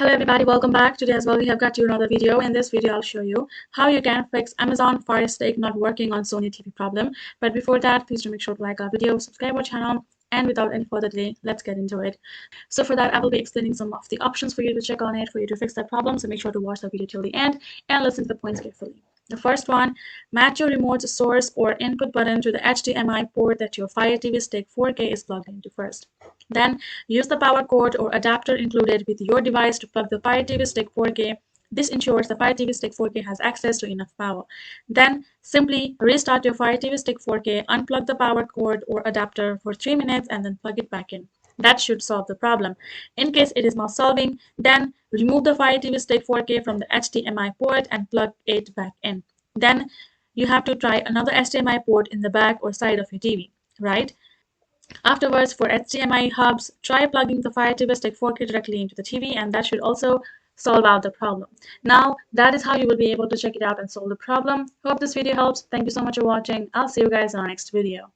Hello everybody, welcome back. Today as well we have got you another video. In this video I'll show you how you can fix Amazon Firestick not working on Sony TV problem. But before that, please do make sure to like our video, subscribe our channel, and without any further delay, let's get into it. So for that I will be explaining some of the options for you to check on it, for you to fix that problem. So make sure to watch the video till the end and listen to the points carefully. The first one, match your remote source or input button to the HDMI port that your Fire TV Stick 4K is plugged into first. Then use the power cord or adapter included with your device to plug the Fire TV Stick 4K. This ensures the Fire TV Stick 4K has access to enough power. Then simply restart your Fire TV Stick 4K, unplug the power cord or adapter for 3 minutes and then plug it back in. That should solve the problem. In case it is not solving, then remove the Fire TV Stick 4K from the HDMI port and plug it back in. Then you have to try another HDMI port in the back or side of your TV, right? Afterwards, for HDMI hubs, try plugging the Fire TV Stick 4K directly into the TV, and that should also solve out the problem. Now, that is how you will be able to check it out and solve the problem. Hope this video helps. Thank you so much for watching. I'll see you guys in our next video.